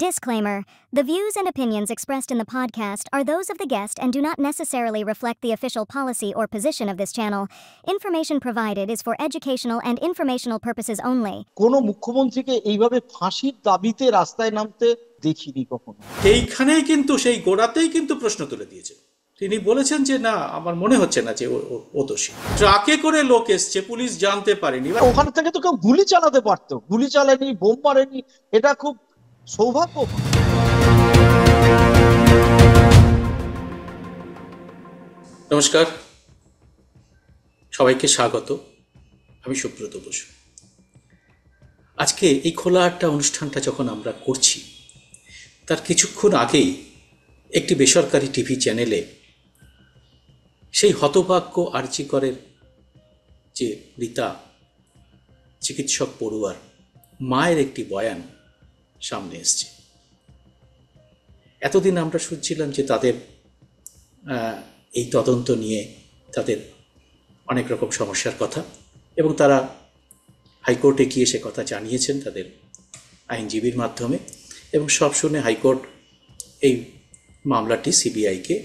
Disclaimer: the views and opinions expressed in the podcast are those of the guest and do not necessarily reflect the official policy or position of this channel. Information provided is for educational and informational purposes only. কোন মুখ্যমন্ত্রীকে এইভাবে ফাঁসির দাবিতে রাস্তায় নামতে দেখিনি কখনো। এইখানেই কিন্তু সেই গোড়াতেই কিন্তু প্রশ্ন তুলে দিয়েছে। তিনি বলেছেন যে না, আমার মনে হচ্ছে না যে ও দোষী। ট্রাকে করে লোক এসছে, পুলিশ জানতে পারেনি। ওখান থেকে তো কেউ গুলি চালাতে পারতো, গুলি চালায়নি, বোম মারেনি। এটা খুব সৌভাগ্য। নমস্কার, সবাইকে স্বাগত। আমি সুব্রত বসু। আজকে এই খোলা আড্ডা অনুষ্ঠানটা যখন আমরা করছি, তার কিছুক্ষণ আগেই একটি বেসরকারি টিভি চ্যানেলে সেই হতভাগ্য আরজি করের যে রীতা চিকিৎসক পড়ুয়ার মায়ের একটি বয়ান সামনে এসছে। এতদিন আমরা শুনছিলাম যে তাদের এই তদন্ত নিয়ে তাদের অনেক রকম সমস্যার কথা, এবং তারা হাইকোর্টে গিয়ে সে কথা জানিয়েছেন তাদের আইনজীবীর মাধ্যমে, এবং সব শুনে হাইকোর্ট এই মামলাটি সিবিআইকে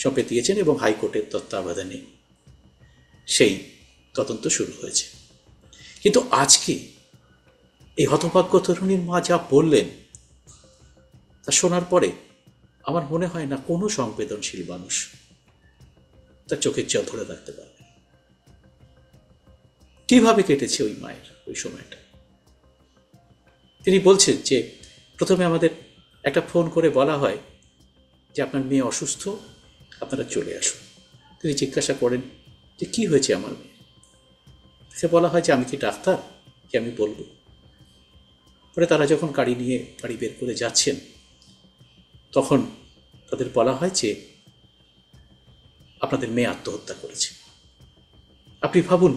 সঁপে দিয়েছেন এবং হাইকোর্টের তত্ত্বাবধানে সেই তদন্ত শুরু হয়েছে। কিন্তু আজকে এই হতভাগ্য তরুণীর মা যা বললেন তা শোনার পরে আমার মনে হয় না কোনো সংবেদনশীল মানুষ তার চোখের জল ধরে রাখতে পারবে। কিভাবে কেটেছে ওই মায়ের ওই সময়টা। তিনি বলছেন যে প্রথমে আমাদের একটা ফোন করে বলা হয় যে আপনার মেয়ে অসুস্থ, আপনারা চলে আসুন। তিনি জিজ্ঞাসা করেন যে কি হয়েছে আমার মেয়ে। সে বলা হয় যে আমি কি ডাক্তার যে আমি বলবো। পরে তারা যখন গাড়ি নিয়ে বাড়ি বের করে যাচ্ছেন, তখন তাদের বলা হয় যে আপনাদের মেয়ে আত্মহত্যা করেছে। আপনি ভাবুন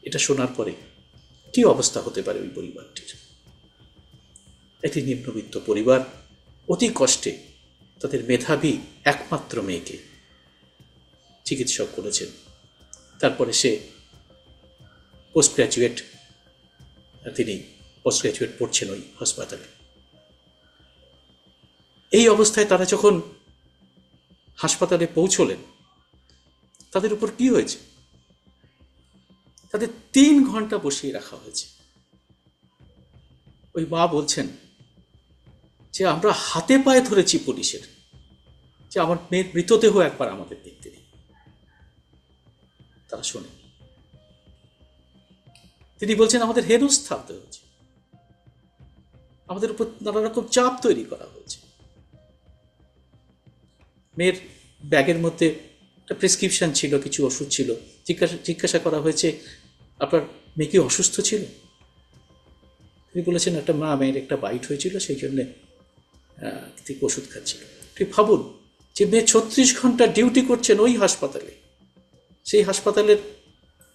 এটা শোনার পরে কি অবস্থা হতে পারে ওই পরিবারটির। একটি নিম্নবিত্ত পরিবার অতি কষ্টে তাদের মেধাবী একমাত্র মেয়েকে চিকিৎসক করেছেন। তারপরে সে তিনি পোস্ট গ্র্যাজুয়েট পড়ছেন ওই হাসপাতালে। এই অবস্থায় তারা যখন হাসপাতালে পৌঁছলেন, তাদের উপর কি হয়েছে? তাদের 3 ঘন্টা বসিয়ে রাখা হয়েছে। ওই মা বলছেন যে আমরা হাতে পায়ে ধরেছি পুলিশের, যে আমার মেয়ের মৃতদেহ একবার আমাদের দেখতে দিন। তারা শোনেন। তিনি বলছেন আমাদের হেনস্থা হতে হয়েছে, আমাদের উপর নানা রকম চাপ তৈরি করা হয়েছে। মেয়ের ব্যাগের মধ্যে একটা প্রেসক্রিপশন ছিল, কিছু ওষুধ ছিল। জিজ্ঞাসা করা হয়েছে আপনার মেয়ে কি অসুস্থ ছিল? তিনি বলেছেন একটা মেয়ের একটা বাইট হয়েছিল, সেই জন্যে ঠিক ওষুধ খাচ্ছিল। ঠিক ভাবুন যে মেয়ে 36 ঘন্টা ডিউটি করছেন ওই হাসপাতালে। সেই হাসপাতালের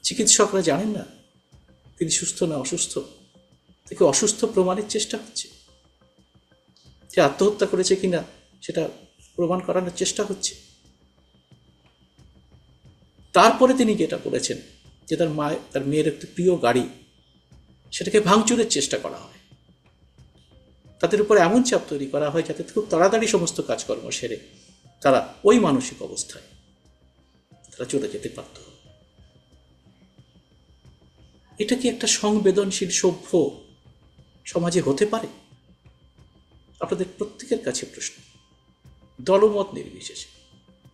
চিকিৎসকরা জানেন না তিনি সুস্থ না অসুস্থ। তাকে অসুস্থ প্রমাণের চেষ্টা হচ্ছে, যে আত্মহত্যা করেছে কিনা সেটা প্রমাণ করানোর চেষ্টা হচ্ছে। তারপরে তিনি যেটা বলেছেন যে তার মেয়ের একটি প্রিয় গাড়ি, সেটাকে ভাঙচুরের চেষ্টা করা হয়। তাদের উপর এমন চাপ তৈরি করা হয় যাতে খুব তাড়াতাড়ি সমস্ত কাজকর্ম সেরে তারা ওই মানসিক অবস্থায় তারা চলে যেতে পারত। এটা কি একটা সংবেদনশীল সভ্য সমাজে হতে পারে? আপনাদের প্রত্যেকের কাছে প্রশ্ন, দলমত নির্বিশেষে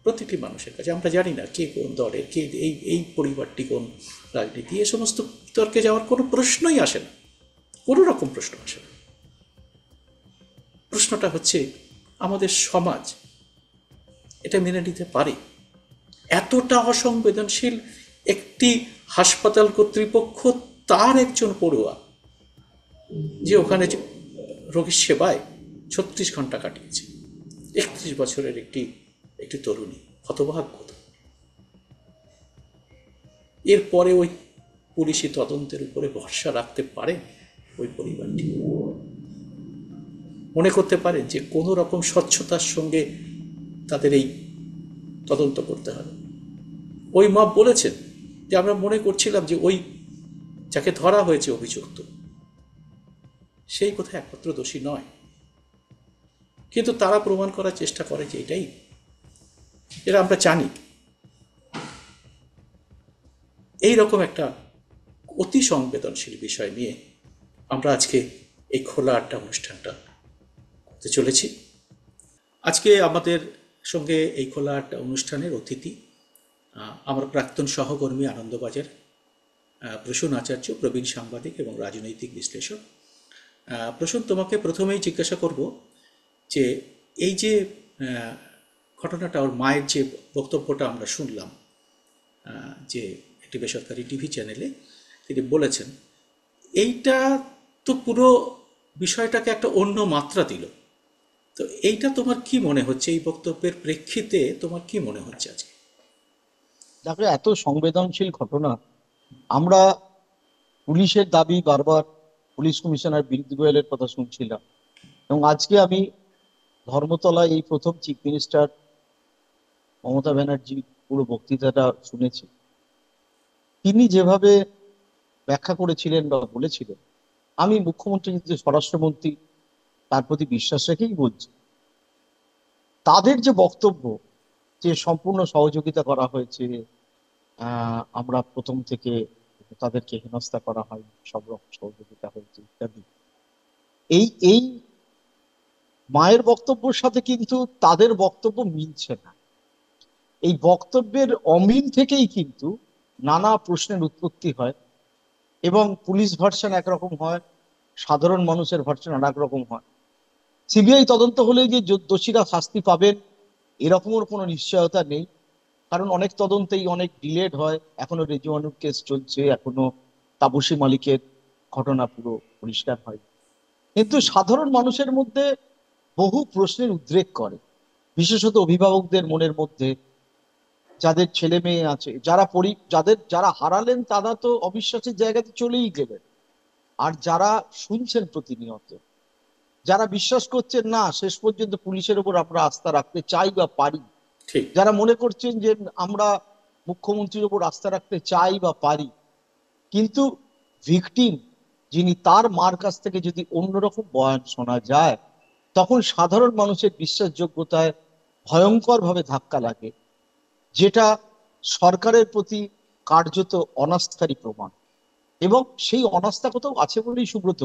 প্রতিটি মানুষের কাছে। আমরা জানি না কে কোন দলের, কে এই পরিবারটি কোন রাজনীতি, এ সমস্ত তর্কে যাওয়ার কোনো প্রশ্নই আসে না, কোনো রকম প্রশ্ন আসে না। প্রশ্নটা হচ্ছে আমাদের সমাজ এটা মেনে নিতে পারে? এতটা অসংবেদনশীল একটি হাসপাতাল কর্তৃপক্ষ, তার একজন পড়ুয়া যে ওখানে রোগীর সেবায় 36 ঘন্টা কাটিয়েছে, 31 বছরের একটি তরুণী, হতভাগ্য। এরপরে ওই পুলিশি তদন্তের উপরে ভরসা রাখতে পারে ওই পরিবারটি? মনে করতে পারেন যে কোনো রকম স্বচ্ছতার সঙ্গে তাদের এই তদন্ত করতে হবে? ওই মা বলেছেন যে আমরা মনে করছিলাম যে ওই যাকে ধরা হয়েছে অভিযুক্ত, সেই কোথায় একমাত্র দোষী নয়। কিন্তু তারা প্রমাণ করার চেষ্টা করে যে এটা আমরা জানি। এই রকম একটা অতি সংবেদনশীল বিষয় নিয়ে আমরা আজকে এই খোলা আড্ডা অনুষ্ঠানটা করতে চলেছি। আজকে আমাদের সঙ্গে এই খোলা আড্ডা অনুষ্ঠানের অতিথি আমার প্রাক্তন সহকর্মী আনন্দবাজার প্রসূন আচার্য, প্রবীণ সাংবাদিক এবং রাজনৈতিক বিশ্লেষক। প্রসূন, তোমাকে প্রথমেই জিজ্ঞাসা করব যে এই যে ঘটনাটা, ওর মায়ের যে বক্তব্যটা আমরা শুনলাম, যে একটি বেসরকারি টিভি চ্যানেলে তিনি বলেছেন, এইটা তো পুরো বিষয়টাকে একটা অন্য মাত্রা দিল। তো এইটা তোমার কি মনে হচ্ছে, এই বক্তব্যের প্রেক্ষিতে তোমার কি মনে হচ্ছে আজকে? দেখো, এত সংবেদনশীল ঘটনা, আমরা পুলিশের দাবি বারবার পুলিশ কমিশনার বিনীত গোয়েলের কথা শুনছিলাম, এবং আজকে আমি ধর্মতলায় এই প্রথম চিফ মিনিস্টার মমতা ব্যানার্জি পুরো বক্তৃতাটা শুনেছি। তিনি যেভাবে ব্যাখ্যা করেছিলেন বা বলেছিলেন, আমি মুখ্যমন্ত্রী যে স্বরাষ্ট্রমন্ত্রী তার প্রতি বিশ্বাস রেখেই বলছি, তাদের যে বক্তব্য যে সম্পূর্ণ সহযোগিতা করা হয়েছে, আমরা প্রথম থেকে তাদেরকে হেনস্থা করা হয়, সব রকম সহযোগিতা হয়েছে ইত্যাদি, এই মায়ের বক্তব্যের সাথে কিন্তু তাদের বক্তব্য মিলছে না। এই বক্তব্যের অমিল থেকেই কিন্তু নানা প্রশ্নের উৎপত্তি হয়, এবং পুলিশ ভার্সন একরকম হয়, সাধারণ মানুষের ভার্সন আর এক রকম হয়। সিবিআই তদন্ত হলে যে দোষীরা শাস্তি পাবেন এরকমের কোনো নিশ্চয়তা নেই, কারণ অনেক তদন্তেই অনেক ডিলেড হয়। এখনো রেজওয়ানুর কেস চলছে, এখনো তাপসী মালিকের ঘটনা পুরো পরিষ্কার হয়। কিন্তু সাধারণ মানুষের মধ্যে বহু প্রশ্নের উদ্রেক করে, বিশেষত অভিভাবকদের মনের মধ্যে, যাদের ছেলে মেয়ে আছে, যারা হারালেন তারা তো অবিশ্বাসের জায়গাতে চলেই গেলেন, আর যারা শুনছেন প্রতিনিয়ত, যারা বিশ্বাস করছেন না শেষ পর্যন্ত পুলিশের উপর আমরা আস্থা রাখতে চাই বা পারি, যারা মনে করছেন যে আমরা মুখ্যমন্ত্রীর উপর আস্থা রাখতে চাই বা পারি, কিন্তু ভিকটিম যিনি, তার মার কাছ থেকে যদি অন্যরকম বয়ান শোনা যায়, তখন সাধারণ মানুষের বিশ্বাসযোগ্যতায় ভয়ঙ্কর ভাবে ধাক্কা লাগে, যেটা সরকারের প্রতি কার্যত অনাস্থারই প্রমাণ। এবং সেই অনাস্থা কোথাও আছে বলেই, সুব্রত,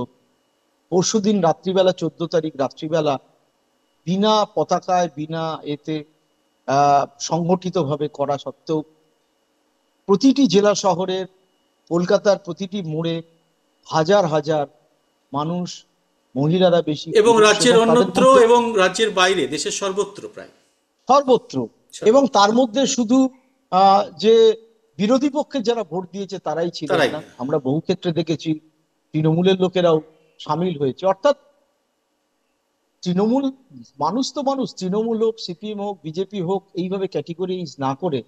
পরশুদিন রাত্রিবেলা, 14 তারিখ রাত্রিবেলা, বিনা পতাকায়, বিনা এতে সংগঠিত ভাবে করা সত্ত্বেও প্রতিটি জেলা শহরের, কলকাতার প্রতিটি মোড়ে হাজার হাজার মানুষ, মহিলারা বেশি, এবং রাজ্যের অন্যত্র এবং রাজ্যের বাইরে, দেশের সর্বত্র, প্রায় সর্বত্র, এবং তার মধ্যে শুধু যে বিরোধী পক্ষে যারা ভোট দিয়েছে তারাই ছিলেন না, আমরা বহু ক্ষেত্রে দেখেছি তৃণমূলের লোকেরাও সামিল হয়েছে। অর্থাৎ তৃণমূল মানুষ তো মানুষ, তৃণমূল হোক, সিপিএম হোক, বিজেপি হোক, এইভাবে ক্যাটেগরিজ না করে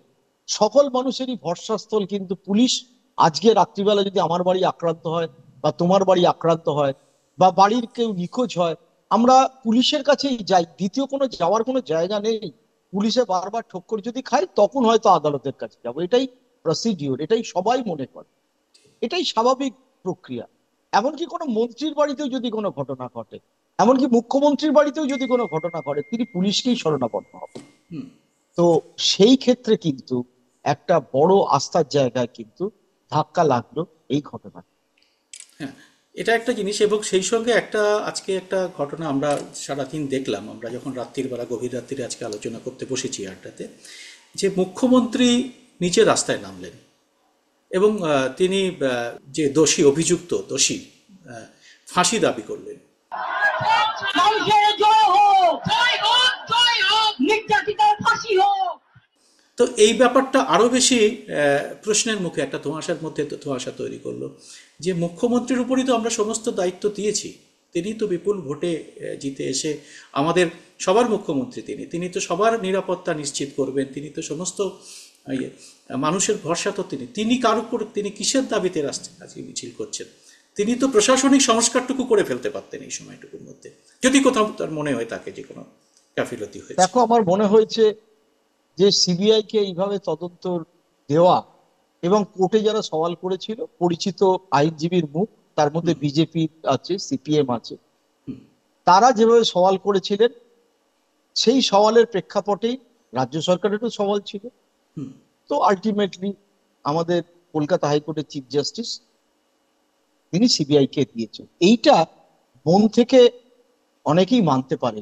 সকল মানুষেরই ভরসাস্থল কিন্তু পুলিশ। আজকে রাত্রিবেলা যদি আমার বাড়ি আক্রান্ত হয় বা তোমার বাড়ি আক্রান্ত হয় বা বাড়ির কেউ নিখোঁজ হয়, আমরা পুলিশের কাছেই যাই, দ্বিতীয় কোনো যাওয়ার কোনো জায়গা নেই। পুলিশে বারবার ঠক্কর যদি খাই, তখন হয়তো আদালতের কাছে যাবো, এটাই প্রসিডিওর, এটাই সবাই মনে করে, এটাই স্বাভাবিক প্রক্রিয়া। এমনকি কোনো মন্ত্রীর বাড়িতেও যদি কোনো ঘটনা ঘটে, এমনকি মুখ্যমন্ত্রীর বাড়িতেও যদি কোনো ঘটনা ঘটে, তিনি পুলিশকেই শরণাপন্ন হবেন। তো সেই ক্ষেত্রে কিন্তু একটা বড় আস্থার জায়গায় কিন্তু ধাক্কা লাগলো এই ঘটনা। হ্যাঁ, এটা একটা জিনিস। এবং সেই সঙ্গে আজকে একটা ঘটনা আমরা সারাদিন দেখলাম, আমরা যখন রাত্রির বেলা, গভীর রাত্রিরে আজকে আলোচনা করতে বসেছি আড্ডাতে, যে মুখ্যমন্ত্রী নিচে রাস্তায় নামলেন এবং তিনি যে অভিযুক্ত দোষী ফাঁসি দাবি করলেন। তো এই ব্যাপারটা আরো বেশি প্রশ্নের মুখে, একটা ধোঁয়াশার মধ্যে ধোঁয়াশা তৈরি করলো, যে মুখ্যমন্ত্রীর উপরই তো আমরা সমস্ত দায়িত্ব দিয়েছি, তিনি তো বিপুল ভোটে জিতে এসে আমাদের সবার মুখ্যমন্ত্রী, তিনি তো সবার নিরাপত্তা নিশ্চিত করবেন, তিনি তো সমস্ত মানুষের ভরসা তো তিনি কার উপর, তিনি কিসের দাবিতে রাস্তায় আজকে মিছিল করছেন? তিনি তো প্রশাসনিক সংস্কারটুকু করে ফেলতে পারতেন এই সময়টুকুর মধ্যে, যদি কোথাও তার মনে হয় তাকে যে কোনো গাফিলতি হয়েছে। দেখো, আমার মনে হয়েছে যে সিবিআই কে এইভাবে তদন্ত দেওয়া, এবং কোর্টে যারা সওয়াল করেছিল, পরিচিত আইনজীবীর মুখ, তার মধ্যে বিজেপি আছে, সিপিএম আছে, তারা যেভাবে সওয়াল করেছিলেন, সেই সওয়ালের প্রেক্ষাপটেই রাজ্য সরকারেরও সওয়াল ছিল। হুম। তো আলটিমেটলি আমাদের কলকাতা হাইকোর্টের চিফ জাস্টিস তিনি সিবিআই কে দিয়েছেন। এইটা মন থেকে অনেকেই মানতে পারে,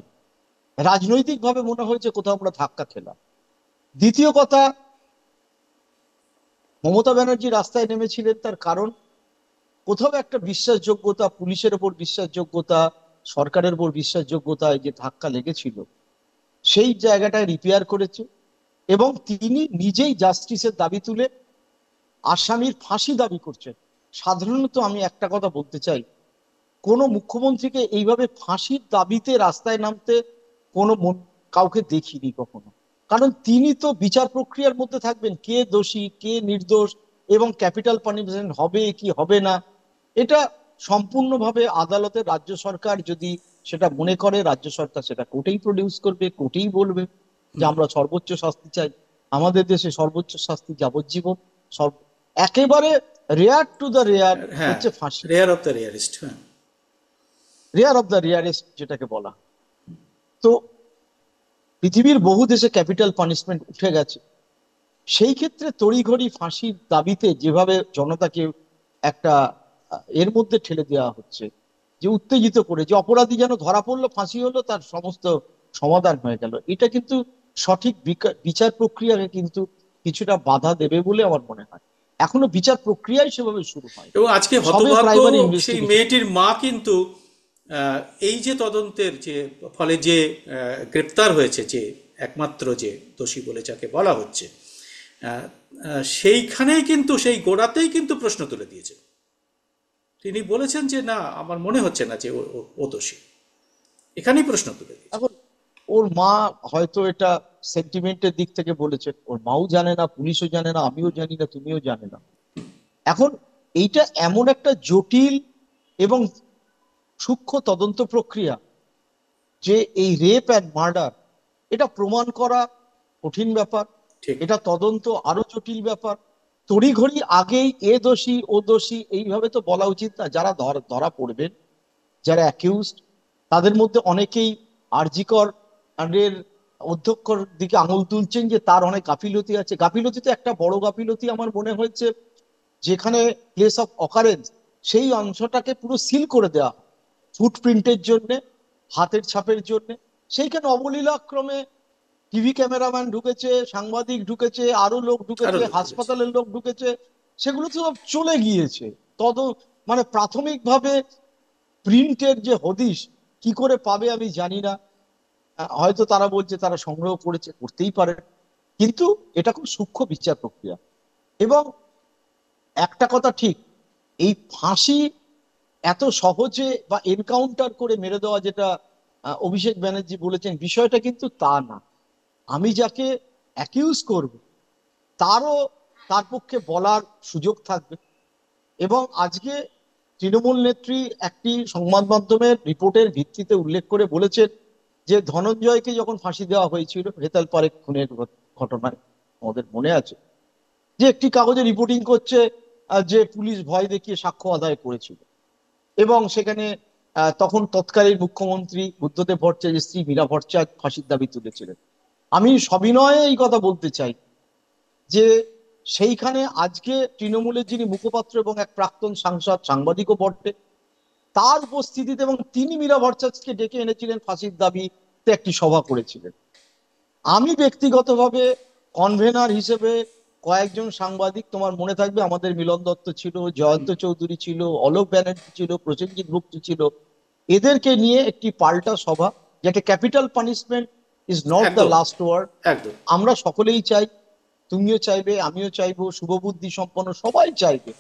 রাজনৈতিকভাবে মনে হয়েছে কোথাও আমরা ধাক্কা খেলাম। দ্বিতীয় কথা, মমতা ব্যানার্জি রাস্তায় নেমেছিলেন তার কারণ কোথাও একটা বিশ্বাসযোগ্যতা, পুলিশের ওপর বিশ্বাসযোগ্যতা, সরকারের উপর বিশ্বাসযোগ্যতায় যে ধাক্কা লেগেছিল সেই জায়গাটায় রিপেয়ার করেছে এবং তিনি নিজেই জাস্টিসের দাবি তুলে আসামির ফাঁসি দাবি করছেন। সাধারণত আমি একটা কথা বলতে চাই, কোনো মুখ্যমন্ত্রীকে এইভাবে ফাঁসির দাবিতে রাস্তায় নামতে কোনো কাউকে দেখিনি কখনো। কারণ তিনি তো বিচার প্রক্রিয়ার মধ্যে থাকবেন, কে দোষী কে নির্দোষ এবং ক্যাপিটাল পানিশমেন্ট হবে কি হবে না, এটা সম্পূর্ণভাবে আদালতের, রাজ্য সরকার যদি সেটা মনে করে রাজ্য সরকার সেটা কোর্টেই প্রডিউস করবে, কোর্টেই বলবে যে আমরা সর্বোচ্চ শাস্তি চাই। আমাদের দেশে সর্বোচ্চ শাস্তি যাবজ্জীবন, একেবারে রেয়ার টু দ্য রেয়ার হচ্ছে ফাঁসি, রেয়ার অফ দ্য রেয়ারেস্ট। হ্যাঁ, রেয়ার অফ দ্য রেয়ারেস্ট যেটাকে বলা। তো পৃথিবীর বহু দেশে ক্যাপিটাল পানিশমেন্ট উঠে গেছে, সেই ক্ষেত্রে তড়িঘড়ি ফাঁসির দাবিতে যেভাবে জনতাকে একটা এর মধ্যে ঠেলে দেওয়া হচ্ছে, যে উত্তেজিত করে, যে অপরাধী যেন ধরা পড়লো, ফাঁসি হলো, তার সমস্ত সমাধান হয়ে গেল, এটা কিন্তু সঠিক বিচার প্রক্রিয়াকে কিন্তু কিছুটা বাধা দেবে বলে আমার মনে হয়। এখনো বিচার প্রক্রিয়াই সেভাবে শুরু হয়। এবং আজকে হতভাগ্য সেই মেয়েটির মা কিন্তু এই যে তদন্তের যে ফলে যে গ্রেপ্তার হয়েছে, যে একমাত্র যে দোষী বলে যাকে বলা হচ্ছে, সেইখানেই কিন্তু সেই গোড়াতেই কিন্তু প্রশ্ন তুলে দিয়েছে। তিনি বলেছেন যে না, আমার মনে হচ্ছে না যে ও দোষী, এখানেই প্রশ্ন তুলে দিয়েছে। এখন ওর মা হয়তো এটা সেন্টিমেন্টের দিক থেকে বলেছেন, ওর মাও জানে না, পুলিশও জানে না, আমিও জানি না, তুমিও জানে না। এখন এইটা এমন একটা জটিল এবং সূক্ষ্ম তদন্ত প্রক্রিয়া যে এই রেপ অ্যান্ড মার্ডার এটা প্রমাণ করা কঠিন ব্যাপার, এটা তদন্ত আরো জটিল ব্যাপার। তড়িঘড়ি আগেই এ দোষী ও দোষী এইভাবে তো বলা উচিত না। যারা ধরা পড়বেন, যারা অ্যাকিউজড, তাদের মধ্যে অনেকেই আরজিকর এর অধ্যক্ষর দিকে আঙুল তুলছেন যে তার অনেক গাফিলতি আছে। গাফিলতি তো একটা বড় গাফিলতি আমার মনে হয়েছে, যেখানে প্লেস অফ অকারেন্স সেই অংশটাকে পুরো সিল করে দেওয়া, ফুটপ্রিন্টের জন্য, হাতের ছাপের জন্য। সেইখানে অবলীলাক্রমে টিভি ক্যামেরাম্যান ঢুকেছে, সাংবাদিক ঢুকেছে, আরো লোক ঢুকেছে, হাসপাতালের লোক ঢুকেছে, সেগুলো তো সব চলে গিয়েছে। মানে প্রাথমিকভাবে প্রিন্টের যে হদিশ কি করে পাবে আমি জানি না, হয়তো তারা বলছে তারা সংগ্রহ করেছে, করতেই পারে, কিন্তু এটা খুব সূক্ষ্ম বিচার প্রক্রিয়া। এবং একটা কথা ঠিক, এই ফাঁসি এত সহজে বা এনকাউন্টার করে মেরে দেওয়া, যেটা অভিষেক ব্যানার্জি বলেছেন, বিষয়টা কিন্তু তা না। আমি যাকে অ্যাকিউজ করব তার পক্ষে বলার সুযোগ থাকবে। এবং আজকে তৃণমূল নেত্রী একটি সংবাদ মাধ্যমের রিপোর্টের ভিত্তিতে উল্লেখ করে বলেছেন যে ধনঞ্জয়কে যখন ফাঁসি দেওয়া হয়েছিল হেতাল পারেক খুনের ঘটনায়, আমাদের মনে আছে যে একটি কাগজে রিপোর্টিং করছে যে পুলিশ ভয় দেখিয়ে সাক্ষ্য আদায় করেছিল, এবং সেখানে তখন তৎকালীন মুখ্যমন্ত্রী বুদ্ধদেব ভট্টাচার্যের স্ত্রী মীরা ভট্টাচার্য ফাঁসির দাবি তুলেছিলেন। আমি সবিনয়ে এই কথা বলতে চাই যে সেইখানে আজকে তৃণমূলের যিনি মুখপাত্র এবং এক প্রাক্তন সাংসদ, সাংবাদিকও বটে, তার উপস্থিতিতে, এবং তিনি মীরা ভট্টাচার্যকে ডেকে এনেছিলেন ফাঁসির দাবিতে একটি সভা করেছিলেন। আমি ব্যক্তিগতভাবে কনভেনার হিসেবে কয়েকজন সাংবাদিক, তোমার মনে থাকবে আমাদের মিলন দত্ত ছিল, জয়ন্ত চৌধুরী ছিল, অলোক ব্যানার্জি ছিল, প্রসেনজিৎ ভুক্তি ছিল, এদেরকে নিয়ে একটি পাল্টা সভা, যেটা capital punishment is not the last word. আমরা সকলেই চাই, তুমিও চাইবে, আমিও চাইবো, শুভবুদ্ধি সম্পন্ন সবাই চাইবে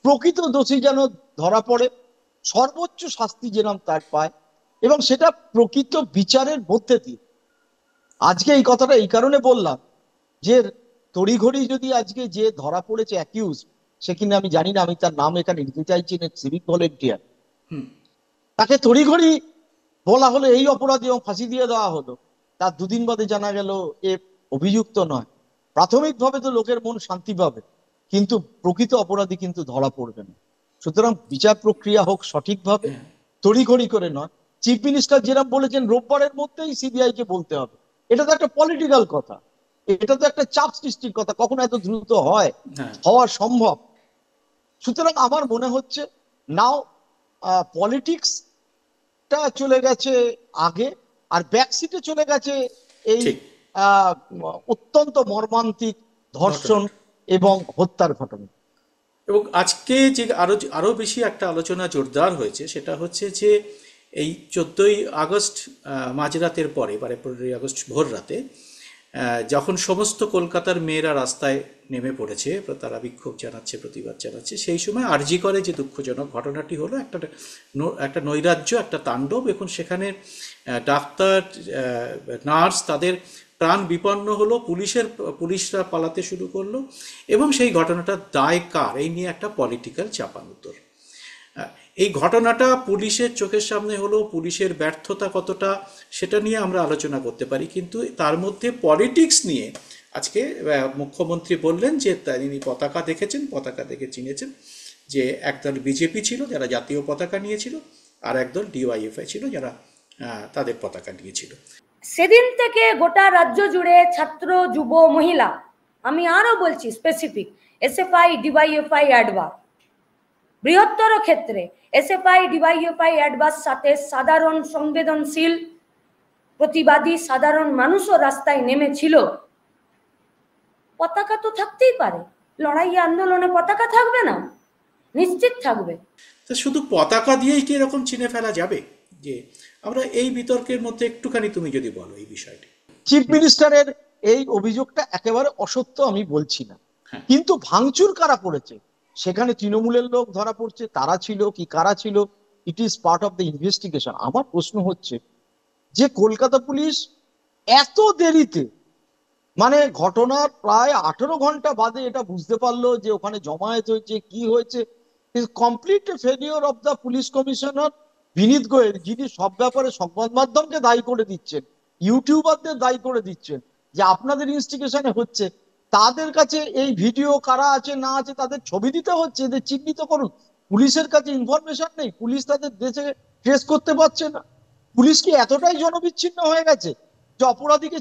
প্রকৃত দোষী যেন ধরা পড়ে, সর্বোচ্চ শাস্তি যেন তার পায়, এবং সেটা প্রকৃত বিচারের মধ্যে দিয়ে। আজকে এই কথাটা এই কারণে বললাম যে তড়িঘড়ি যদি আজকে যে ধরা পড়েছে অ্যাকিউজ, সে কিনা আমি জানি না, আমি তার নাম এখানে নিতে চাইছি না, সিভিক ভলেন্টিয়ার, তাকে তড়িঘড়ি বলা হলো এই অপরাধী এবং ফাঁসি দিয়ে দেওয়া হলো, তার দুদিন বাদে জানা গেল এ অভিযুক্ত নয়। প্রাথমিকভাবে তো লোকের মন শান্তি পাবে, কিন্তু প্রকৃত অপরাধী কিন্তু ধরা পড়বে না। সুতরাং বিচার প্রক্রিয়া হোক সঠিকভাবে, তড়িঘড়ি করে নয়। চিফ মিনিস্টার যেরকম বলেছেন রোববারের মধ্যেই সিবিআই কে বলতে হবে, এটা তো একটা পলিটিক্যাল কথা, এটা তো একটা চাপ সৃষ্টির কথা, কখনো এত দ্রুত হয়, হ্যাঁ হওয়া সম্ভব? সুতরাং আমার মনে হচ্ছে নাও পলিটিক্সটা চলে গেছে আগে, আর ব্যাকসিটে চলে গেছে এই ঠিক আহ, অত্যন্ত মর্মান্তিক ধর্ষণ ঘটনাটা। এবং হত্যার ঘটনা। এবং আজকে যে আরো বেশি একটা আলোচনা জোরদার হয়েছে সেটা হচ্ছে যে এই 14ই আগস্ট মাঝরাতের পরে, মানে 15ই আগস্ট ভোর রাতে যখন সমস্ত কলকাতার মেয়েরা রাস্তায় নেমে পড়েছে, তারা বিক্ষোভ জানাচ্ছে, প্রতিবাদ জানাচ্ছে, সেই সময় আরজি করে যে দুঃখজনক ঘটনাটি হলো, একটা নৈরাজ্য, একটা তাণ্ডব। এখন সেখানে ডাক্তার, নার্স, তাদের প্রাণ বিপন্ন হলো, পুলিশরা পালাতে শুরু করলো, এবং সেই ঘটনাটার দায় কার, এই নিয়ে একটা পলিটিক্যাল চাপানুতর। এই ঘটনাটা পুলিশের চোখের সামনে হলো, পুলিশের ব্যর্থতা কতটা সেটা নিয়ে আমরা আলোচনা করতে পারি, কিন্তু তার মধ্যে পলিটিক্স নিয়ে আজকে মুখ্যমন্ত্রী বললেন যে তিনি পতাকা দেখেছেন, পতাকা দেখে চিনেছেন যে একদল বিজেপি ছিল যারা জাতীয় পতাকা নিয়েছিল, আর একদল ডিওয়াইএফআই ছিল যারা তাদের পতাকা নিয়েছিল। সেদিন থেকে গোটা রাজ্য জুড়ে ছাত্র, যুব, মহিলা, আমি আরো বলছি স্পেসিফিক, এসএফআই, ডিওয়াইএফআই, অ্যাডভা, বৃহত্তর ক্ষেত্রে এসএফআই, ডিওয়াইএফআই, অ্যাডভার সাথে সাধারণ সংবেদনশীল প্রতিবাদী সাধারণ মানুষও রাস্তায় নেমেছিল। পতাকা তো থাকতেই পারে, লড়াই আন্দোলনে পতাকা থাকবে না? নিশ্চিত থাকবে। তা শুধু পতাকা দিয়েই কি এরকম চিনে ফেলা যাবে? যে আমরা এই বিতর্কের মধ্যে একটুখানি তুমি যদি বলো এই বিষয়টি। চিফ মিনিস্টারের এই অভিযোগটা একেবারে অসত্য আমি বলছি না, কিন্তু ভাঙচুর কারা করেছে সেখানে তৃণমূলের লোক ধরা পড়ছে, তারা ছিল কি কারা ছিল, it is part of the investigation. আমার প্রশ্ন হচ্ছে যে কলকাতা পুলিশ এত দেরিতে, মানে ঘটনার প্রায় 18 ঘন্টা বাদে এটা বুঝতে পারলো যে ওখানে জমায়েত হয়েছে, কি হয়েছে, complete failure of the police commissioner Vineet Goel, যিনি সব ব্যাপারে সংবাদ মাধ্যমকে দায়ী করে দিচ্ছেন, ইউটিউবারদের দায়ী করে দিচ্ছেন যে আপনাদের ইনস্টিগেশনে হচ্ছে। তাদের কাছে এই ভিডিও কারা আছে না আছে তাদের ছবি দিতে হচ্ছে, এদের চিহ্নিত করুন। পুলিশের কাছে ইনফরমেশন নেই, পুলিশ তাদের দেশে ট্রেস করতে পারছে না। পুলিশ কি এতটাই জনবিচ্ছিন্ন হয়ে গেছে যে অপরাধীকে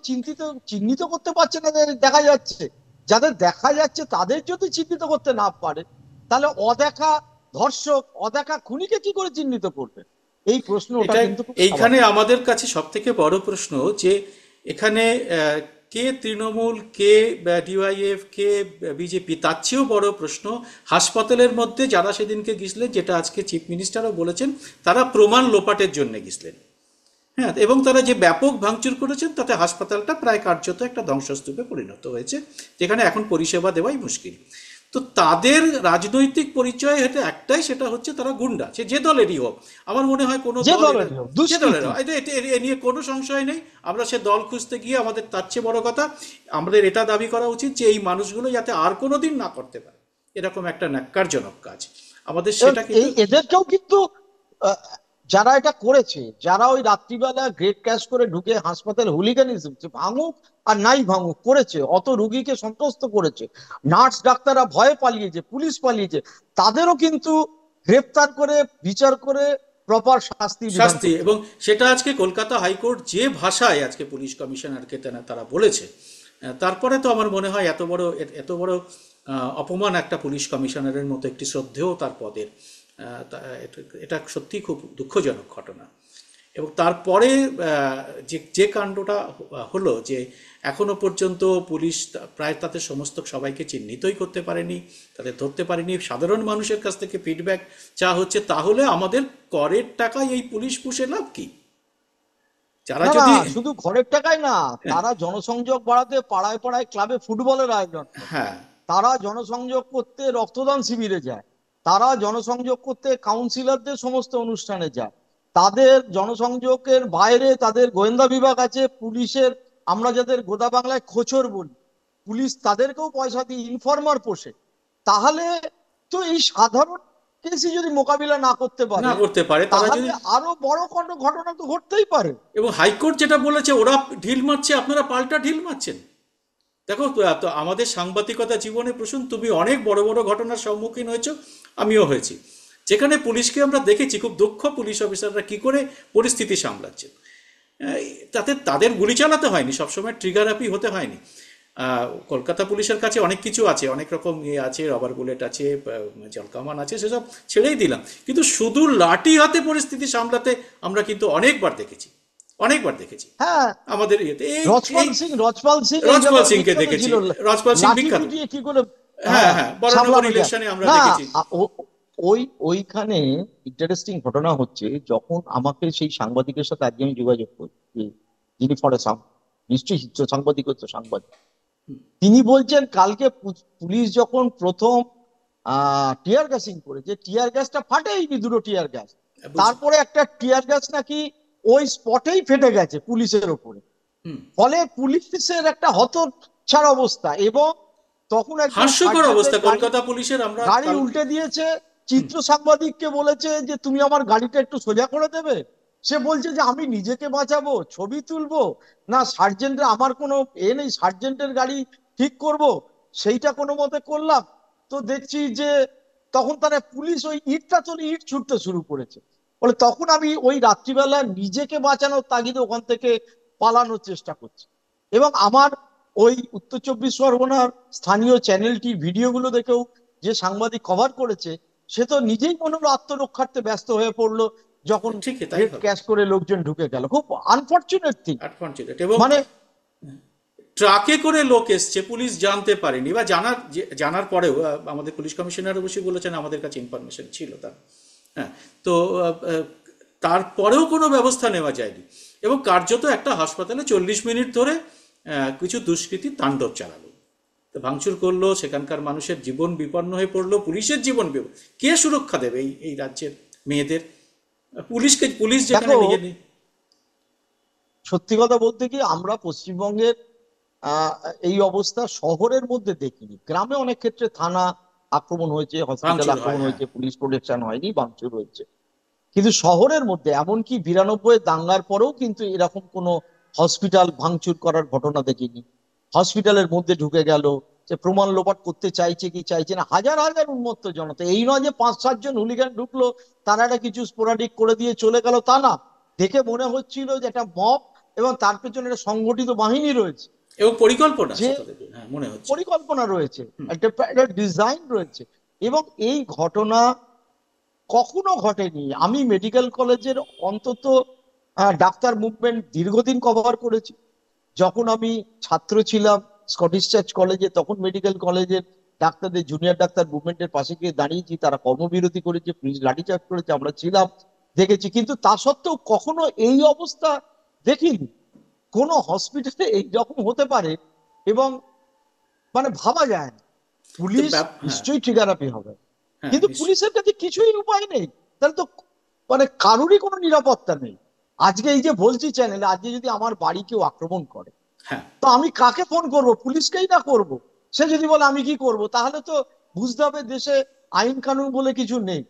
চিহ্নিত করতে পারছে না? দেখা যাচ্ছে, যাদের দেখা যাচ্ছে তাদের যদি চিহ্নিত করতে না পারে, তাহলে অদেখা ধর্ষক, অদেখা খুনিকে কি করে চিহ্নিত করবে? এই প্রশ্নটা কিন্তু এইখানে আমাদের কাছে সব থেকে বড় প্রশ্ন যে এখানে কে তৃণমূল, কে ডিওয়াইএফ, কে বিজেপি, তার চেয়েও বড় প্রশ্ন হাসপাতালের মধ্যে যারা সেদিনকে গেছিলেন, যেটা আজকে চিফ মিনিস্টারও বলেছেন, তারা প্রমাণ লোপাটের জন্য গেছিলেন। হ্যাঁ, এবং তারা যে ব্যাপক ভাঙচুর করেছেন তাতে হাসপাতালটা প্রায় কার্যত একটা ধ্বংসস্তূপে পরিণত হয়েছে, যেখানে এখন পরিষেবা দেওয়াই মুশকিল। তো তাদের রাজনৈতিক পরিচয় এটা একটাই, সেটা হচ্ছে তারা গুন্ডা, সে যে দলেরই হোক। আমার মনে হয় কোনো এ নিয়ে কোনো সংশয় নেই। আমরা সে দল খুঁজতে গিয়ে আমাদের তার চেয়ে বড় কথা আমাদের এটা দাবি করা উচিত যে এই মানুষগুলো যাতে আর কোনোদিন না করতে পারে এরকম একটা ন্যাক্কারজনক কাজ। আমাদের সেটা এদেরকেও কিন্তু যারা এটা করেছে, যারা ওই রাত্রিবেলা গ্রেট ক্যাশ করে ঢুকে হাসপাতাল হুলিগানিজম, ভাঙুক আর নাই ভাঙুক করেছে, অত রুগীকে সন্তুষ্ট করেছে, নার্স ডাক্তাররা ভয়ে পালিয়েছে, পুলিশ পালিয়েছে, তাদেরও কিন্তু গ্রেপ্তার করে বিচার করে প্রপার শাস্তি। এবং সেটা আজকে কলকাতা হাইকোর্ট যে ভাষায় আজকে পুলিশ কমিশনারকে তারা বলেছে, তারপরে তো আমার মনে হয় এত বড় অপমান একটা পুলিশ কমিশনারের মতো একটি শ্রদ্ধেয় তার পদের, এটা সত্যি খুব দুঃখজনক ঘটনা। এবং তারপরে যে কাণ্ডটা হলো যে এখনো পর্যন্ত পুলিশ প্রায় তাদের সমস্ত সবাইকে চিহ্নিতই করতে পারেনি, তাদের ধরতে পারেনি। সাধারণ মানুষের কাছ থেকে ফিডব্যাক চা হচ্ছে, তাহলে আমাদের করের টাকায় এই পুলিশ পুষে লাভ কি? যারা যদি শুধু ঘরের টাকায় না, তারা জনসংযোগ বাড়াতে পাড়ায় পাড়ায় ক্লাবে ফুটবলের আয়োজন, তারা জনসংযোগ করতে রক্তদান শিবিরে যায়, তারা জনসংযোগ করতে কাউন্সিলরদের সমস্ত অনুষ্ঠানে যায়, তাদের জনসংযোগের বাইরে তাদের গোয়েন্দা বিভাগ আছে, পুলিশের আমরা যাদের গোদা বাংলায় খোঁচর বলি, পুলিশ তাদেরকেও পয়সা দিয়ে ইনফরমার পোষে। তাহলে তো এই সাধারণ কেসই যদি মোকাবিলা না করতে পারে তাহলে আরো বড় কোনো ঘটনা তো ঘটতেই পারে। এবং হাইকোর্ট যেটা বলেছে, ওরা ঢিল মারছে, আপনারা পাল্টা ঢিল মারছেন। দেখো, তো আমাদের সাংবাদিকতা জীবনে প্রসূন, তুমি অনেক বড় বড় ঘটনার সম্মুখীন হয়েছো, আমিও হয়েছি। যেখানে পুলিশকে আমরা দেখেছি খুব দক্ষ পুলিশ অফিসাররা কি করে পরিস্থিতি সামলাচ্ছেন। তাতে তাদের গুলি চালাতে হয়নি, সবসময় ট্রিগার হ্যাপি হতে হয়নি। কলকাতা পুলিশের কাছে অনেক কিছু আছে, অনেক রকম ইয়ে আছে, রবার বুলেট আছে, জলকামান আছে, সেসব ছেড়েই দিলাম। কিন্তু শুধু লাঠি হাতে পরিস্থিতি সামলাতে আমরা কিন্তু অনেকবার দেখেছি। হ্যাঁ, আমাদের ইয়েতে রজপাল সিংকে দেখেছি, রজপাল সিং বিখ্যাত। কি করে হ্যাঁ, বরানগর ইলেকশনে আমরা দেখেছি। ওইখানে ইন্টারেস্টিং ঘটনা হচ্ছে, যখন আমাকে সেই সাংবাদিকের সাথে আজকে আমি যোগাযোগ করছি, যিনি নিশ্চয়ই সাংবাদিক, তিনি বলছেন কালকে পুলিশ যখন প্রথম টিয়ার গ্যাসিং করেছে, টিয়ার গ্যাসটা ফাটেইনি, দুটো টিয়ার গ্যাস, তারপরে একটা টিয়ার গ্যাস নাকি ওই স্পটেই ফেটে গেছে পুলিশের ওপরে, ফলে পুলিশের একটা হতচ্ছাড়া অবস্থা। এবং তখন হাস্যকর অবস্থা কলকাতা পুলিশের। আমরা গাড়ি উল্টে দিয়েছে, চিত্র সাংবাদিককে বলেছে যে তুমি আমার গাড়িটা একটু সোজা করে দেবে, সে বলছে যে আমি নিজেকে বাঁচাবো, ছবি তুলবো না, সার্জেন্টের আমার কোনো নেই, সার্জেন্টের গাড়ি ঠিক করব, সেইটা কোনো মতে করলাম। তো দেখছি যে তখন তারা পুলিশ ওই ইট ছুটতে শুরু করেছে। বলে তখন আমি ওই রাত্রিবেলা নিজেকে বাঁচানোর তাগিদে ওখান থেকে পালানোর চেষ্টা করছি। এবং আমার ওই উত্তর 24 পরগনার স্থানীয় চ্যানেলটি ভিডিওগুলো দেখেও যে সাংবাদিক কভার করেছে, সে তো নিজেই মনে হলো আত্মরক্ষার্থে ব্যস্ত হয়ে পড়লো যখন ক্যাশ করে লোকজন ঢুকে গেল। খুব আনফরচুনেট থিং। মানে ট্রাকে করে লোক এসছে, পুলিশ জানতে পারেনি, বা জানার পরেও আমাদের পুলিশ কমিশনার অবশ্যই বলেছেন আমাদের কাছে ইনফরমেশন ছিল তার। হ্যাঁ, তো তারপরেও কোনো ব্যবস্থা নেওয়া যায়নি। এবং কার্যত একটা হাসপাতালে 40 মিনিট ধরে কিছু দুষ্কৃতী তাণ্ডব চালালো, ভাঙচুর করলো, সেখানকার মানুষের জীবন বিপন্ন হয়ে পড়লো, পুলিশের জীবন বিপন্ন। কে সুরক্ষা দেবে এই রাজ্যের মেয়েদের? পুলিশ যেখানে নিজে নেই। সত্যি কথা বলতে কি, আমরা পশ্চিমবঙ্গের এই অবস্থা শহরের মধ্যে দেখিনি। গ্রামে অনেক ক্ষেত্রে থানা আক্রমণ হয়েছে, হসপিটাল আক্রমণ হয়েছে, পুলিশ প্রোটেকশন হয়নি, ভাঙচুর হয়েছে। কিন্তু শহরের মধ্যে এমনকি 92 দাঙ্গার পরেও কিন্তু এরকম কোনো হসপিটাল ভাঙচুর করার ঘটনা দেখিনি। হসপিটালের মধ্যে ঢুকে গেল, যে প্রমাণ লোপাট করতে চাইছে কি চাইছে না, হাজার হাজার উন্মত্ত জনতা। এই নয় যে 5-7 জন হুলিগান ঢুকলো, তারা একটা কিছু স্পোরাডিক করে দিয়ে চলে গেল, তা না। দেখে মনে হচ্ছিল যে একটা মব এবং তার পেছনে একটা সংগঠিত বাহিনী রয়েছে এবং পরিকল্পনা রয়েছে, একটা ডিজাইন রয়েছে। এবং এই ঘটনা কখনো ঘটেনি। আমি মেডিকেল কলেজের অন্তত ডাক্তার মুভমেন্ট দীর্ঘদিন কভার করেছি। যখন আমি ছাত্র ছিলাম স্কটিশ চার্চ কলেজে, তখন মেডিকেল কলেজের ডাক্তারদের, জুনিয়র ডাক্তার মুভমেন্টের পাশে গিয়ে দাঁড়িয়েছি, তারা কর্মবিরতি করেছে, পুলিশ লাঠিচার্জ করেছে, আমরা ছিলাম, দেখেছি। কিন্তু তা সত্ত্বেও কখনো এই অবস্থা দেখিনি। কোন হসপিটালে এই রকম হতে পারে এবং মানে ভাবা যায় না। পুলিশ নিশ্চয়ই ট্রিগারাপি হবে, কিন্তু পুলিশের কাছে কিছুই উপায় নেই। তাহলে তো মানে কারোরই কোনো নিরাপত্তা নেই। আজকে এই যে বলছি চ্যানেলে, আজকে যদি আমার বাড়ি কেউ আক্রমণ করে, তো আমি কাকে ফোন করব? পুলিশকেই না করব। সে যদি বলে আমি কি করব, তাহলে তো বুঝতে হবে দেশে আইন কানুন বলে কিছু নেই।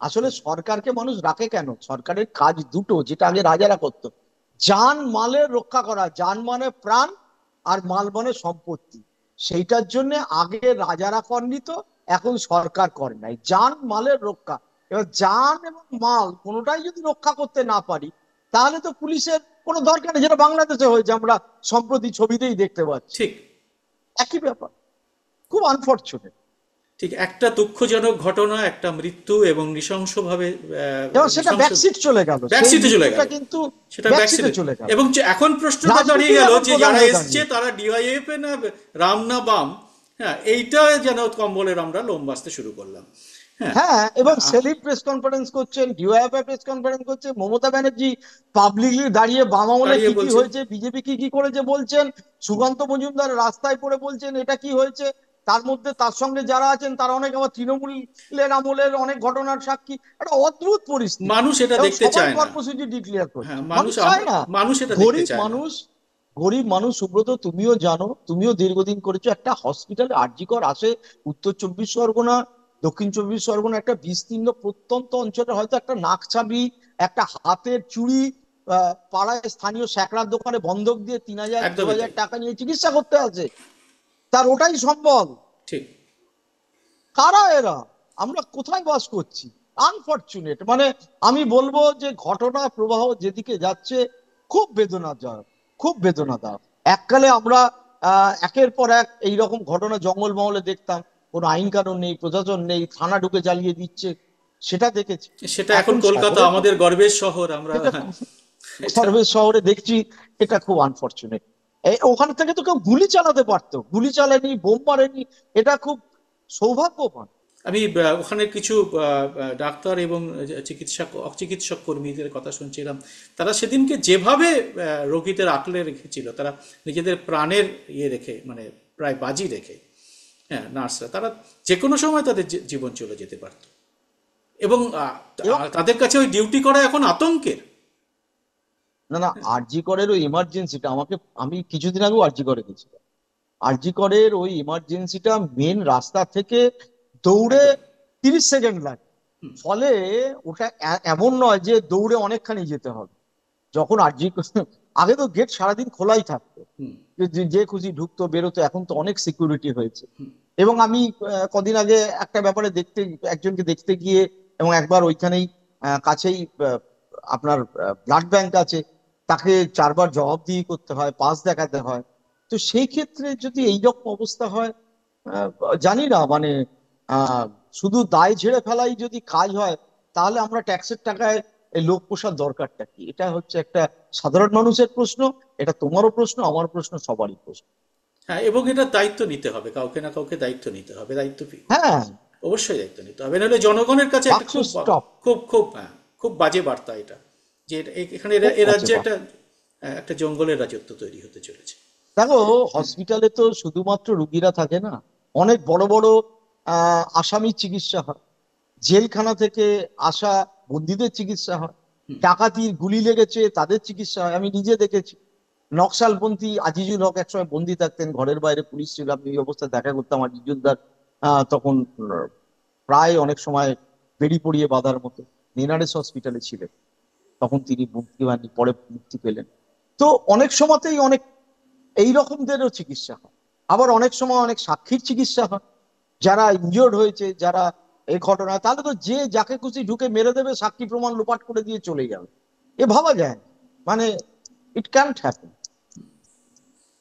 আসলে সরকারকে মানুষ রাখে কেন? সরকারের কাজ দুটো, যেটা আগে রাজারা করতো, জান মালের রক্ষা করা। জান মানে প্রাণ, আর মাল মানে সম্পত্তি। সেইটার জন্য আগে রাজারা কর নিত, এখন সরকার করে নাই। জান মালের রক্ষা। এবার জান এবং মাল কোনোটাই যদি রক্ষা করতে না পারি, তাহলে তো পুলিশের কোনো দরকার নেই, যেটা বাংলাদেশে হয়েছে, আমরা সম্প্রতি ছবিতেই দেখতে পাচ্ছি। ঠিক একই ব্যাপার, খুব আনফরচুনেট। ঠিক একটা দুঃখজনক ঘটনা, একটা মৃত্যু, এবং নৃশংসভাবে সেটা ব্যাকসিট চলে গেল, কিন্তু সেটা ব্যাকসিটে চলে গেল। এবং এখন প্রশ্নটা দাঁড়িয়ে গেল যে যারা এসছে তারা ডিওয়াইএফ না রাম না বাম। হ্যাঁ, এইটা যেন কম্বলের আমরা লোম বাঁচতে শুরু করলাম। হ্যাঁ, এবং সেলিম প্রেস কনফারেন্স করছেন, ডিওয়াইএফ প্রেস কনফারেন্স করছে, মমতা ব্যানার্জি পাবলিকলি দাঁড়িয়ে বাম আমলে কি কি হয়েছে, বিজেপি কি কি করেছে বলছেন, সুকান্ত মজুমদার রাস্তায় পড়ে বলছেন এটা কি হয়েছে। তার মধ্যে তার সঙ্গে যারা আছেন তারা অনেক আবার তৃণমূলের আমলের অনেক ঘটনার সাক্ষী। একটা অদ্ভুত পরিস্থিতি। মানুষ এটা দেখতে চায় না, কর্মসূচি ডিক্লেয়ার করছে, মানুষ চায় না, মানুষ এটা দেখতে চায় না। গরিব মানুষ, সুব্রত তুমিও জানো, তুমিও দীর্ঘদিন করেছো, একটা হসপিটালে আরজিকর আসে উত্তর 24 পরগনা, দক্ষিণ 24 পরগনা, একটা বিস্তীর্ণ প্রত্যন্ত অঞ্চলে, হয়তো একটা নাকছাবি, একটা হাতের চুড়ি, পাড়ায় স্থানীয় স্যাকরার দোকানে বন্ধক দিয়ে 3000-2000 টাকা নিয়ে চিকিৎসা করতে আছে, তার ওটাই সম্বল। ঠিক। কারা এরা? আমরা কোথায় বাস করছি? আনফরচুনেট, মানে আমি বলবো যে ঘটনা প্রবাহ যেদিকে যাচ্ছে খুব বেদনাদায়ক, খুব বেদনাদায়ক। এককালে আমরা একের পর এক এইরকম ঘটনা জঙ্গলমহলে দেখতাম, কোনো আইন কানুন নেই, প্রশাসন নেই, থানা ঢুকে জ্বালিয়ে দিচ্ছে, সেটা দেখেছি। সেটা এখন এখন কলকাতা শহরে আমাদের গর্বের শহর, আমরা সর্বের শহরে দেখছি, এটা খুব আনফরচুনেট। ওখান থেকে তো কেউ গুলি চালাতে পারতো, গুলি চালায়নি, বোম মারেনি, এটা খুব সৌভাগ্যবান। আমি ওখানে কিছু ডাক্তার এবং চিকিৎসক কর্মীদের কথা শুনছিলাম, তারা সেদিনকে যেভাবে রোগীদের আঁকলে রেখেছিল, তারা নিজেদের প্রাণের ইয়ে রেখে, মানে প্রায় বাজি রেখে, হ্যাঁ, নার্সরা, তারা যে কোনো সময় তাদের জীবন চলে যেতে পারত, এবং তাদের কাছে ওই ডিউটি করা এখন আতঙ্কের। না, আরজি করের ওই ইমার্জেন্সিটা আমি কিছুদিন আগেও আরজি করে গেছিলাম। আরজি করের ওই ইমার্জেন্সিটা মেন রাস্তা থেকে দৌড়ে 30 সেকেন্ড লাগে, ফলে ওটা এমন নয় যে দৌড়ে অনেকখানি যেতে হবে। যখন আরজি আগে তো গেট সারাদিন খোলাই থাকতো, যে খুশি ঢুকতো বেরোতো, এখন তো অনেক সিকিউরিটি হয়েছে। এবং আমি কদিন আগে একটা ব্যাপারে একজনকে দেখতে গিয়ে, এবং একবার ওইখানেই কাছেই আপনার ব্লাড ব্যাংক আছে, তাকে 4 বার জবাবদিহি করতে হয়, পাস দেখাতে হয়। তো সেই ক্ষেত্রে যদি এইরকম অবস্থা হয়, জানি না, মানে শুধু দায় ঝেড়ে ফেলাই যদি কাজ হয়, তাহলে আমরা ট্যাক্সের টাকায় এই লোক পোষার দরকারটা কি? এটা হচ্ছে একটা সাধারণ মানুষের প্রশ্ন, এটা তোমারও প্রশ্ন, আমার প্রশ্ন, সবারই প্রশ্ন। হ্যাঁ, এবং এটা দায়িত্ব নিতে হবে, কাউকে না কাউকে দায়িত্ব নিতে হবে, হ্যাঁ, অবশ্যই দায়িত্ব নিতে হবে, নাহলে জনগণের কাছে একটা খুব খুব খুব বাজে বার্তা এটা, যে এখানে এ রাজ্যে একটা জঙ্গলের রাজত্ব তৈরি হতে চলেছে। দেখো, হসপিটালে তো শুধুমাত্র রুগীরা থাকে না, অনেক বড় বড় আসামি চিকিৎসা হয়, জেলখানা থেকে আসা বন্দীদের চিকিৎসা হয়, ডাকাতির গুলি লেগেছে তাদের চিকিৎসা হয়। আমি নিজে দেখেছি, নকশালপন্থী আজিজুল হক একসময় বন্দী থাকতেন, ঘরের বাইরে পুলিশ ছিল, আমি এই অবস্থায় দেখা করতাম আজিজুলদার, তখন প্রায় অনেক সময় বেড়ি পড়িয়ে বাঁধার মতো এনআরএস হসপিটালে ছিলেন, তখন তিনি মুক্তি পাননি, পরে মুক্তি পেলেন। তো অনেক সময়তেই অনেক এই রকমদেরও চিকিৎসা হয়, আবার অনেক সময় অনেক সাক্ষীর চিকিৎসা হয়, যারা ইনজিওর্ড হয়েছে, যারা এই ঘটনা, তাহলে তো যে যাকে খুশি ঢুকে মেরে দেবে, সাক্ষী প্রমাণ লোপাট করে দিয়ে চলে যাবে, এ ভাবা যায়, মানে ইট ক্যান্ট হ্যাপেন।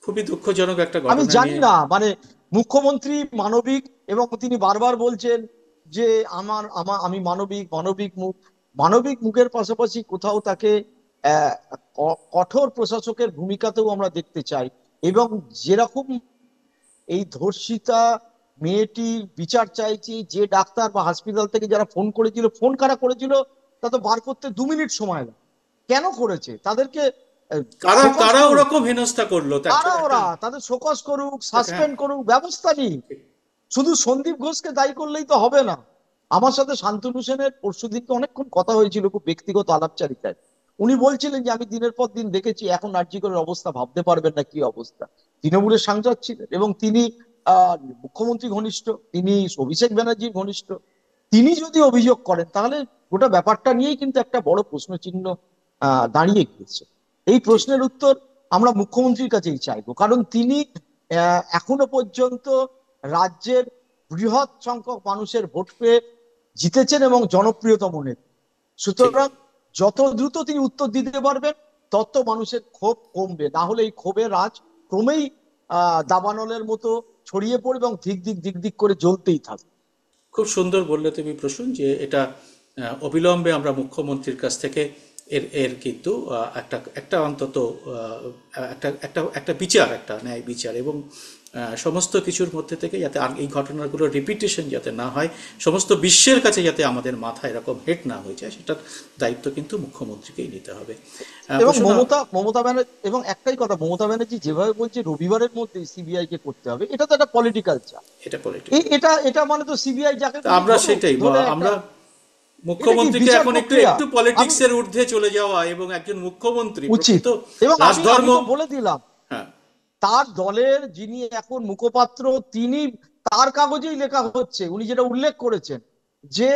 খুবই দুঃখজনক একটা ঘটনা। আমি জানি না, মানে মুখ্যমন্ত্রী মানবিক, এবং তিনি বারবার বলছেন যে আমি মানবিক মুখের পাশাপাশি কোথাও তাকে কঠোর প্রশাসকের ভূমিকাতেও আমরা দেখতে চাই। এবং যেরকম এই ধর্ষিতা মেয়েটির বিচার চাইছি, যে ডাক্তার বা হসপিটাল থেকে যারা ফোন করেছিল, ফোন কারা করেছিল তা তো বার করতে 2 মিনিট সময় লাগে, কেন করেছে তাদেরকে, কারা ওরকম হেনস্থা করলো, তাদের শোকজ করুক, সাসপেন্ড করুক, ব্যবস্থা নিক। শুধু সন্দীপ ঘোষকে দায়ী করলেই তো হবে না। আমার সাথে শান্তনু সেনের পরশুদিনকে অনেকক্ষণ কথা হয়েছিল, খুব ব্যক্তিগত আলাপচারিতায়। উনি বলছিলেন যে আমি দিনের পর দিন দেখেছি, এখন আরজিকরের অবস্থা ভাবতে পারবেন না কি অবস্থা। তৃণমূলের সাংসদ ছিলেন এবং তিনি মুখ্যমন্ত্রী ঘনিষ্ঠ, তিনি অভিষেক ব্যানার্জির ঘনিষ্ঠ। তিনি যদি অভিযোগ করেন, তাহলে গোটা ব্যাপারটা নিয়েই কিন্তু একটা বড় প্রশ্নচিহ্ন দাঁড়িয়ে গিয়েছে। এই প্রশ্নের উত্তর আমরা মুখ্যমন্ত্রীর কাছেই চাইবো, কারণ তিনি এখনো পর্যন্ত রাজ্যের বৃহৎ সংখ্যক মানুষের ভোট পেয়ে জিতেছেন এবং জনপ্রিয়তম নেতা। সুতরাং যত দ্রুত তিনি উত্তর দিতে পারবেন, তত মানুষের ক্ষোভ কমবে, না হলে এই ক্ষোভের রাজ ক্রমেই দাবানলের মতো ছড়িয়ে পড়বে এবং দিক দিক করে জ্বলতেই থাকবে। খুব সুন্দর বললে তুমি প্রসূন, যে এটা অবিলম্বে আমরা মুখ্যমন্ত্রীর কাছ থেকে এর কিন্তু একটা অন্তত একটা বিচার, একটা ন্যায় বিচার, এবং সমস্ত কিছুর মধ্যে থেকে যাতে আর এই ঘটনাগুলোর রিপিটেশন যাতে না হয়, সমস্ত বিশ্বের কাছে যাতে আমাদের মাথায় এরকম হেট না হয়ে যায়, সেটার দায়িত্ব কিন্তু মুখ্যমন্ত্রীকেই নিতে হবে। এবং মমতা ব্যানার্জি, এবং একটাই কথা, মমতা ব্যানার্জি যেভাবে বলছে রবিবারের মধ্যে সিবিআই কে করতে হবে, এটা তো একটা পলিটিক্যাল চাপ, এটা মানে তো সিবিআই যাকে আমরা সেটাই আমরা মুখ্যমন্ত্রীকে এখন একটু পলিটিক্সের ঊর্ধ্বে চলে যাওয়া, এবং একজন মুখ্যমন্ত্রী উচিত। এবং রাজধর্ম বলে দিলাম, তার দলের যিনি এখন মুখপাত্র, তিনি, তার কাগজেই লেখা হচ্ছে, উনি যেটা উল্লেখ করেছেন যে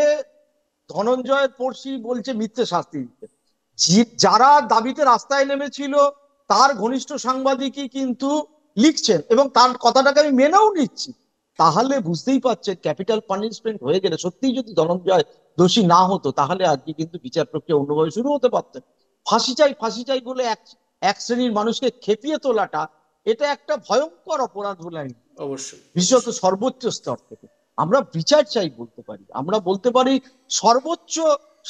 ধনঞ্জয় পড়শি বলছে মিথ্যে শাস্তি দিতে, যারা দাবিতে রাস্তায় নেমেছিল তার ঘনিষ্ঠ সাংবাদিকই কিন্তু লিখছেন, এবং তার কথাটাকে আমি মেনেও নিচ্ছি তাহলে বুঝতেই পারছেন ক্যাপিটাল পানিশমেন্ট হয়ে গেলে সত্যিই যদি ধনঞ্জয় দোষী না হতো তাহলে আজকে কিন্তু বিচার প্রক্রিয়া অন্যভাবে শুরু হতে পারতেন। ফাঁসি চাই বলে এক শ্রেণীর মানুষকে খেপিয়ে তোলাটা এটা একটা ভয়ঙ্কর অপরাধ বলে আমি অবশ্যই বিশেষত সর্বোচ্চ স্তর থেকে। আমরা বিচার চাই বলতে পারি, আমরা বলতে পারি সর্বোচ্চ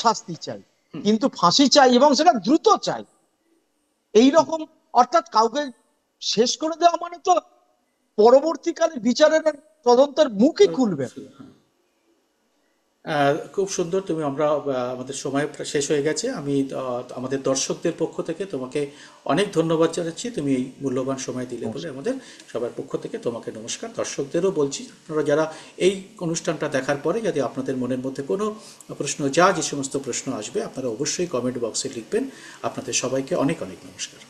শাস্তি চাই, কিন্তু ফাঁসি চাই এবং সেটা দ্রুত চাই। এইরকম অর্থাৎ কাউকে শেষ করে দেওয়া মানে তো পরবর্তীকালে বিচারের তদন্তের মুখই খুলবে। খুব সুন্দর। আমরা আমাদের সময় শেষ হয়ে গেছে। আমি আমাদের দর্শকদের পক্ষ থেকে তোমাকে অনেক ধন্যবাদ জানাচ্ছি, তুমি এই মূল্যবান সময় দিলে বলে। আমাদের সবার পক্ষ থেকে তোমাকে নমস্কার। দর্শকদেরও বলছি, আপনারা যারা এই অনুষ্ঠানটা দেখার পরে যদি আপনাদের মনের মধ্যে কোনো প্রশ্ন যে সমস্ত প্রশ্ন আসবে আপনারা অবশ্যই কমেন্ট বক্সে লিখবেন। আপনাদের সবাইকে অনেক অনেক নমস্কার।